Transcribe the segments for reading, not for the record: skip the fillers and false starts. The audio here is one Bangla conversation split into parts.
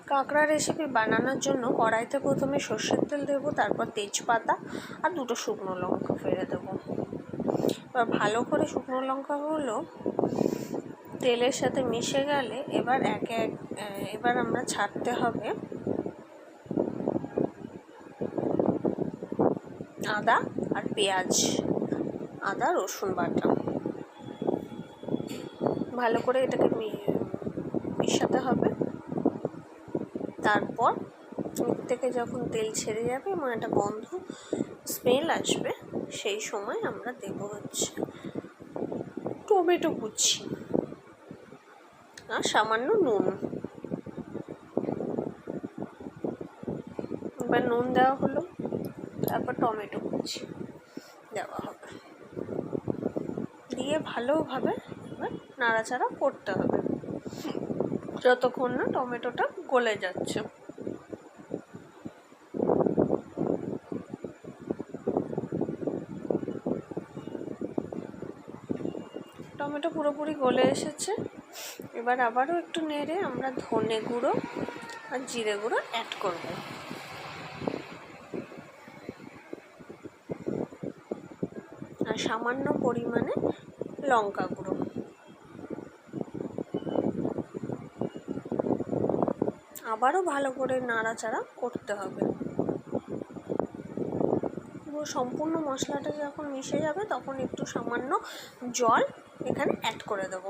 কাঁকড়া রেসিপি বানানোর জন্য কড়াইতে প্রথমে সর্ষের তেল দেবো, তারপর তেজপাতা আর 2টো শুকনো লঙ্কা ফেলে দেবো। এবার ভালো করে শুকনো লঙ্কাগুলো তেলের সাথে মিশে গেলে এবার আমরা ছাড়তে হবে আদা আর পেঁয়াজ, আদা রসুন বাটা। ভালো করে এটাকে মিশাতে হবে। তারপর থেকে যখন তেল ছেড়ে যাবে এবং একটা গন্ধ স্মেল আসবে, সেই সময় আমরা দেব হচ্ছে টমেটো কুচি আর সামান্য নুন। এবার নুন দেওয়া হলো, তারপর টমেটো কুচি দেওয়া হবে, দিয়ে ভালোভাবে এবার নাড়াচাড়া করতে হবে যতক্ষণ না টমেটোটা গলে যাচ্ছে। টমেটো পুরোপুরি গলে এসেছে। এবার আবারও একটু নেড়ে আমরা ধনে গুঁড়ো আর জিরে গুঁড়ো অ্যাড করব। আর সামান্য পরিমাণে লঙ্কা গুঁড়ো। আবারও ভালো করে নাড়াচাড়া করতে হবে। পুরো সম্পূর্ণ মশলাটা যখন মিশে যাবে তখন একটু সামান্য জল এখানে অ্যাড করে দেব।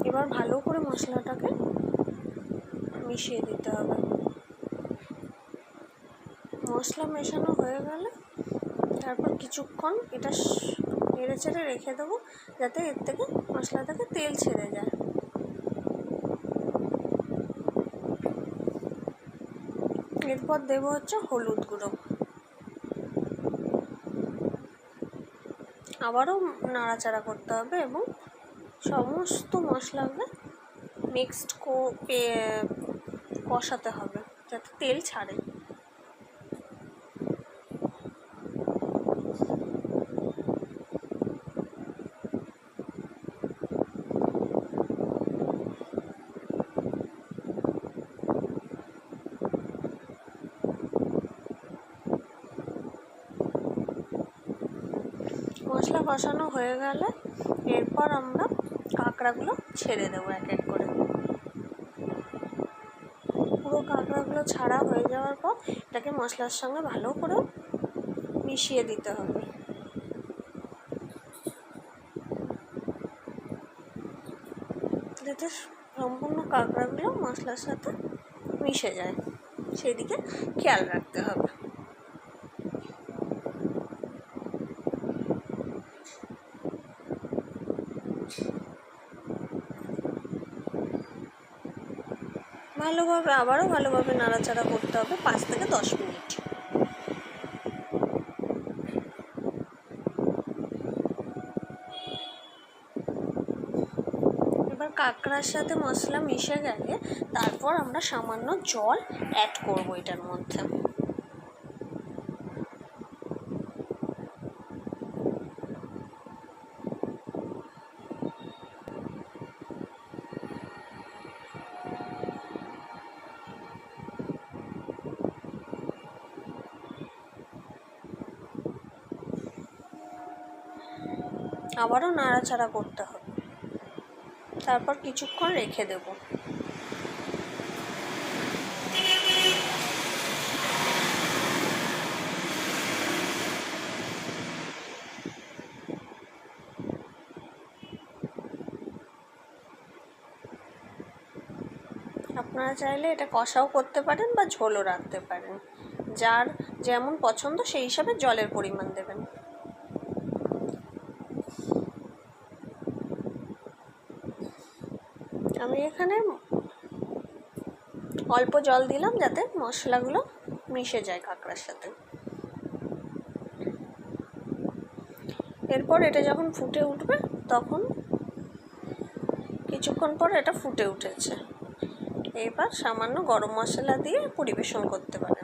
এবার ভালো করে মশলাটাকে মিশিয়ে দিতে হবে। মশলা মেশানো হয়ে গেলে তারপর কিছুক্ষণ এটা নেড়ে চেড়ে রেখে দেবো, যাতে এর থেকে মশলা থেকে তেল ছেড়ে যায়। এরপর দেবো হচ্ছে হলুদ গুঁড়ো। আবারও নাড়াচাড়া করতে হবে এবং সমস্ত মশলাকে মিক্সড কষাতে হবে যাতে তেল ছাড়ে। মশলা কষানো হয়ে গেলে এরপর আমরা কাঁকড়াগুলো ছেড়ে দেবো এক এক করে। পুরো কাঁকড়াগুলো ছাড়া হয়ে যাওয়ার পর এটাকে মশলার সঙ্গে ভালো করে মিশিয়ে দিতে হবে। যাতে সম্পূর্ণ কাঁকড়াগুলো মশলার সাথে মিশে যায়, সেদিকে খেয়াল রাখতে হবে। আবারও ভালোভাবে নাড়াচাড়া করতে হবে 5 থেকে 10 মিনিট। এবার কাঁকড়ার সাথে মশলা মিশে গেলে তারপর আমরা সামান্য জল অ্যাড করব এটার মধ্যে। আবারও নাড়াচাড়া করতে হবে, তারপর কিছুক্ষণ রেখে দেব। আপনারা চাইলে এটা কষাও করতে পারেন বা ঝোলও রাখতে পারেন, যার যেমন পছন্দ সেই হিসাবে জলের পরিমাণ দেবেন। আমি এখানে অল্প জল দিলাম যাতে মশলাগুলো মিশে যায় কাঁকড়ার সাথে। এরপর এটা যখন ফুটে উঠবে তখন কিছুক্ষণ পর এটা ফুটে উঠেছে, এবার সামান্য গরম মশলা দিয়ে পরিবেশন করতে পারেন।